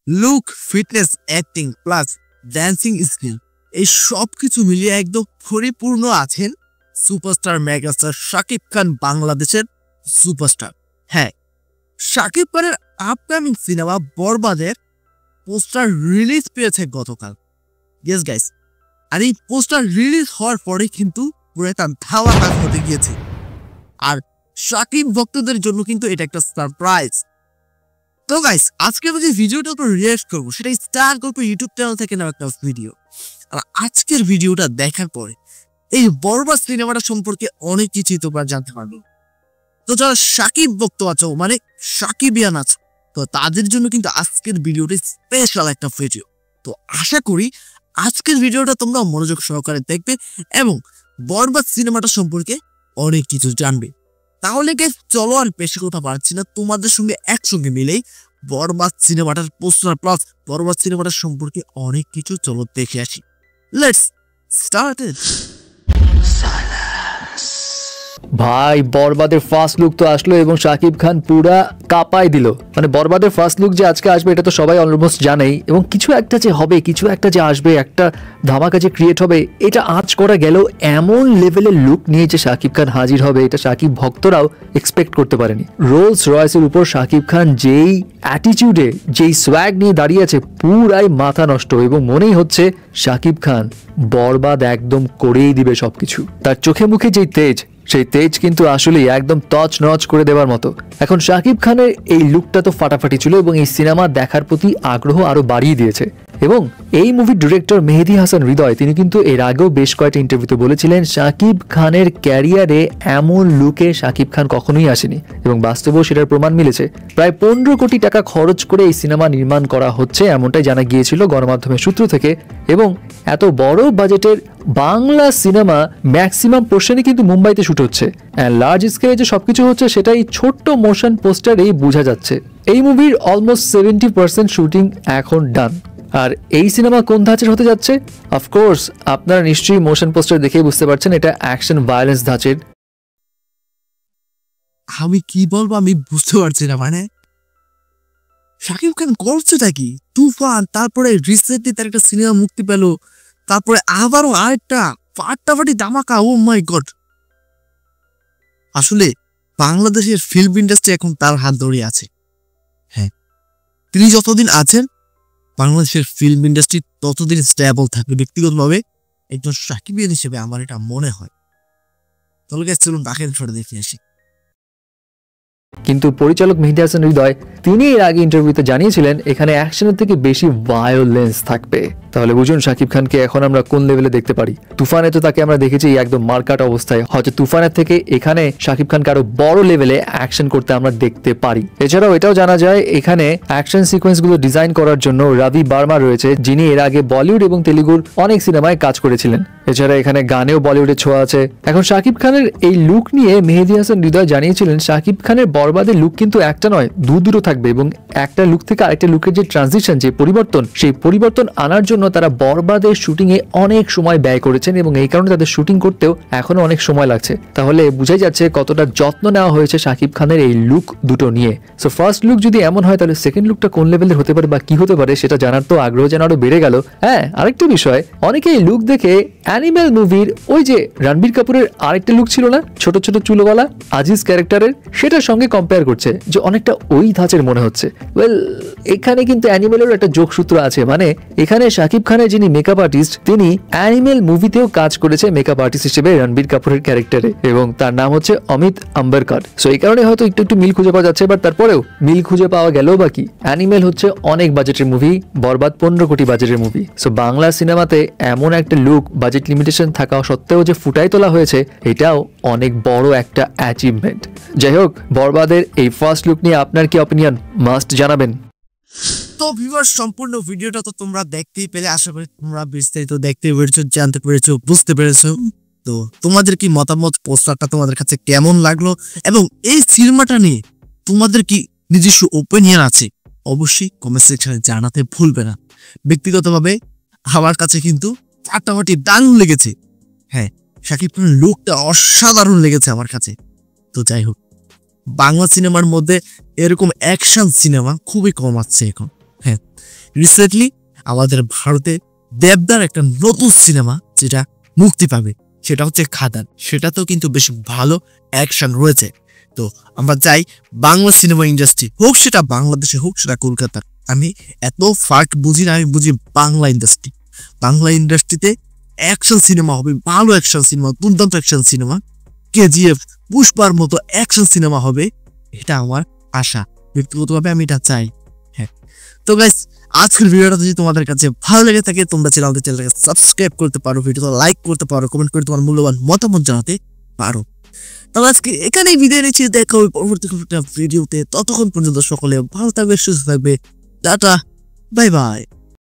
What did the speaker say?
Look, fitness, acting plus dancing skill এই সব কিছু মিলিয়ে একদম পরিপূর্ণ আছেন সুপারস্টার মেগাস্টার শাকিব খান, বাংলাদেশের সুপারস্টার। হ্যাঁ, শাকিব খানের আপকামিং সিনেমা বরবাদের পোস্টার রিলিজ পেয়েছে গতকাল। ইয়েস গাইস, আর এই পোস্টার রিলিজ হওয়ার পরে কিন্তু পুরো একটা ধামাকা হতে গিয়েছে। আর শাকিব ভক্তদের জন্য কিন্তু এটা একটা সারপ্রাইজ। তো গাইস, আজকে আমি যে ভিডিওটা উপর রিঅ্যাক্ট করবো সেটা স্টার গল্প ইউটিউব চ্যানেল থেকে নেওয়া একটা ভিডিও। আর আজকের ভিডিওটা দেখার পরে এই বরবাদ সিনেমাটা সম্পর্কে অনেক কিছুই তোমরা জানতে পারবে। তো যারা শাকিব ভক্ত আছো, মানে শাকিবিয়ান আছো, তো তাদের জন্য কিন্তু আজকের ভিডিওটা স্পেশাল একটা ভিডিও। তো আশা করি আজকের ভিডিওটা তোমরা মনোযোগ সহকারে দেখবে এবং বরবাদ সিনেমাটা সম্পর্কে অনেক কিছু জানবে। তাহলে গাইস চলো আর বেশি কথা বাড়ছি না, তোমাদের সঙ্গে একসঙ্গে মিলেই বরবাদ সিনেমাটার পোস্টার প্লাস বরবাদ সিনেমাটার সম্পর্কে অনেক কিছু চলো দেখে আসি। Let's start it. ভাই বরবাদের ফার্স্ট লুক তো আসলো এবং শাকিব খান পুরা কাঁপাই দিল। মানে বরবাদের ফার্স্ট লুক যে আজকে আসবে এটা তো সবাই অলমোস্ট জানেই, এবং কিছু একটা যে হবে, কিছু একটা যে আসবে, একটা ধামাকা যে ক্রিয়েট হবে, এটা আঁচ করা গেল। এমন লেভেলের লুক নিয়ে যে শাকিব খান হাজির হবে এটা শাকিব ভক্তরাও এক্সপেক্ট করতে পারেনি। রোলস রয়েসের উপর শাকিব খান যেই অ্যাটিটিউডে, যেই সোয়াগ নিয়ে দাঁড়িয়ে আছে, পুরাই মাথা নষ্ট, এবং মনেই হচ্ছে শাকিব খান বরবাদ একদম করেই দিবে সবকিছু। তার চোখে মুখে যেই তেজ, সেই তেজ কিন্তু আসলেই একদম তছ নচ করে দেওয়ার মতো। এখন শাকিব খানের এই লুকটা তো ফাটাফাটি ছিল এবং এই সিনেমা দেখার প্রতি আগ্রহ আরো বাড়িয়ে দিয়েছে। এবং এই মুভির ডিরেক্টর মেহেদী হাসান হৃদয় তিনি কিন্তু এর আগেও বেশ কয়েকটা ইন্টারভিউতে বলেছিলেন শাকিব খানের ক্যারিয়ারে এমন লুকে শাকিব খান কখনোই আসেনি, এবং বাস্তবেও সেটার প্রমাণ মিলেছে। প্রায় 15 কোটি টাকা খরচ করে এই সিনেমা নির্মাণ করা হচ্ছে এমনটাই জানা গিয়েছিল গণমাধ্যমের সূত্র থেকে। এবং এত বড় বাজেটের বাংলা সিনেমা ম্যাক্সিমাম পোর্শনে কিন্তু মুম্বাইতে শুট হচ্ছে, লার্জ স্কেলে যে সবকিছু হচ্ছে সেটাই ছোট্ট মোশন পোস্টারেই বোঝা যাচ্ছে। এই মুভির অলমোস্ট 70% শুটিং এখন ডান। আর এই সিনেমা কোন ধাঁচের হতে যাচ্ছে? অফকোর্স আপনারা নিশ্চয়ই মোশন পোস্টার দেখেই বুঝতে পারছেন এটা অ্যাকশন ভায়োলেন্স ধাঁচের। আমি কি বলবো আমি বুঝতে পারছি না। মানে শাকিব খান করছেটা কি? তুফান, তারপরে রিসেন্টলি তার একটা সিনেমা মুক্তি পেল, তারপরে আবারও আরেকটা ফাটাফাটি ধামাকা। ও মাই গড, আসলে বাংলাদেশের ফিল্ম ইন্ডাস্ট্রি এখন তার হাত ধরে আছে। হ্যাঁ, তিনি যতদিন আছেন বাংলাদেশের ফিল্ম ইন্ডাস্ট্রি ততদিন স্টেবল থাকবে। ব্যক্তিগতভাবে একজন শাকিবিয়ান হিসেবে আমার এটা মনে হয়। তাহলে গাইস চলুন তাকে ছোট দেখে আসি। কিন্তু পরিচালক মেহেদী হাসান হৃদয় তিনি এর আগে ইন্টারভিউতে জানিয়েছিলেন এখানে অ্যাকশনের থেকে বেশি ভায়োলেন্স থাকবে। তাহলে বুঝুন শাকিব খানকে এখন আমরা কোন লেভেলে দেখতে পারি। তুফানে তো তাকে আমরা দেখেছি একদম মার্কাট অবস্থায়, হয়তো তুফানের থেকে এখানে শাকিব খানকে আরো বড় লেভেলে অ্যাকশন করতে আমরা দেখতে পারি। এছাড়াও এটাও জানা যায় এখানে অ্যাকশন সিকোয়েন্স গুলো ডিজাইন করার জন্য রবি বার্মা রয়েছে, যিনি এর আগে বলিউড এবং তেলুগুর অনেক সিনেমায় কাজ করেছিলেন। এছাড়া এখানে গানেও বলিউডের ছোঁয়া আছে। এখন শাকিব খানের এই লুক নিয়ে মেহেদী হাসান হৃদয় জানিয়েছিলেন শাকিব খানের বরবাদের লুক কিন্তু একটা নয়, দুটো থাকবে, এবং একটা লুক থেকে আরেকটা লুকের যে ট্রানজিশন, যে পরিবর্তন, সেই পরিবর্তন আনার জন্য তারা বরবাদের শুটিং এ অনেক সময় ব্যয় করেছেন এবং এই কারণে তাদের শুটিং করতেও এখনো অনেক সময় লাগছে। তাহলে বোঝাই যাচ্ছে কতটা যত্ন নেওয়া হয়েছে শাকিব খানের এই লুক দুটো নিয়ে। সো ফার্স্ট লুক যদি এমন হয় তাহলে সেকেন্ড লুকটা কোন লেভেলের হতে পারে বা কি হতে পারে সেটা জানার তো আগ্রহ যেন আরো বেড়ে গেল। হ্যাঁ, আরেকটা বিষয়, অনেকে এই লুক দেখে অ্যানিমেল মুভির ওই যে রণবীর কাপুরের আরেকটা লুক ছিল না, ছোট ছোট চুলওয়ালা আজিজ ক্যারেক্টারের, সেটার সঙ্গে কম্পেয়ার করছে যে অনেকটা ওই ধাঁচের মনে হচ্ছে। ওয়েল, এখানে কিন্তু অ্যানিমেলের একটা যোগসূত্র আছে। মানে এখানে শাকিব খানের যিনি মেকআপ আর্টিস্ট তিনি অ্যানিমেল মুভিতেও কাজ করেছে মেকআপ আর্টিস্ট হিসেবে রণবীর কাপুরের ক্যারেক্টারে, এবং তার নাম হচ্ছে অমিত আম্বরকর। সো এই কারণে হয়তো একটু মিল খুঁজে পাওয়া যাচ্ছে, বাট তারপরেও মিল খুঁজে পাওয়া গেলেও বাকি অ্যানিমেল হচ্ছে অনেক বাজেটের মুভি, বরবাদ 15 কোটি বাজেটের মুভি। সো বাংলা সিনেমাতে এমন একটা লুক বাজেট লিমিটেশন থাকা সত্ত্বেও যে ফুটাই তোলা হয়েছে এটাও অনেক বড় একটা অ্যাচিভমেন্ট। যাই হোক, বরবাদের এই ফার্স্ট লুক নিয়ে আপনার কি অপিনিয়ন মাস্ট জানাবেন। তো ভিউয়ার্স, সম্পূর্ণ ভিডিওটা তো তোমরা দেখতেই পেলে, আশা করি তোমরা বিস্তারিত দেখতে পেরেছো, জানতে পেরেছো, বুঝতে পেরেছো। তো তোমাদের কি মতামত, পোস্টারটা তোমাদের কাছে কেমন লাগলো এবং এই সিনেমাটা নিয়ে তোমাদের কি নিজস্ব ওপিনিয়ন আছে অবশ্যই কমেন্ট সেকশনে জানাতে ভুলবে না। ব্যক্তিগতভাবে আমার কাছে কিন্তু ফাটাফাটি দারুণ লেগেছে। হ্যাঁ, শাকিব খানের লুকটা অসাধারণ লেগেছে আমার কাছে। তো যাই হোক, বাংলা সিনেমার মধ্যে এরকম অ্যাকশন সিনেমা খুবই কম আসছে এখন। হ্যাঁ, রিসেন্টলি আমাদের ভারতে দেবদার একটা নতুন সিনেমা যেটা মুক্তি পাবে, সেটা হচ্ছে খাদান। সেটাতেও কিন্তু বেশ ভালো অ্যাকশন রয়েছে। তো আমরা চাই বাংলা সিনেমা ইন্ডাস্ট্রি হোক, সেটা বাংলাদেশে হোক, সেটা কলকাতার, আমি এত ফার্ক বুঝি না, আমি বুঝি বাংলা ইন্ডাস্ট্রি। বাংলা ইন্ডাস্ট্রিতে অ্যাকশন সিনেমা হবে, ভালো অ্যাকশন সিনেমা, দুর্দান্ত অ্যাকশন সিনেমা, কেজিএফ, পুষ্পার মতো অ্যাকশন সিনেমা হবে, এটা আমার আশা। ব্যক্তিগতভাবে আমি এটা চাই। হ্যাঁ, তো গাইস, আজকের ভিডিওটা যদি তোমাদের কাছে ভালো লেগে থাকে, তোমরা চ্যানেলটাকে সাবস্ক্রাইব করতে পারো, ভিডিওটা লাইক করতে পারো, কমেন্ট করে তোমার মূল্যবান মতামত জানাতে পারো। তবে আজকে এখানেই বিদায় নিচ্ছি, দেখা হবে পরবর্তী ভিডিওতে। ততক্ষণ পর্যন্ত সকলে ভালো থাকবে, সুস্থ থাকবে। Tata, bye bye.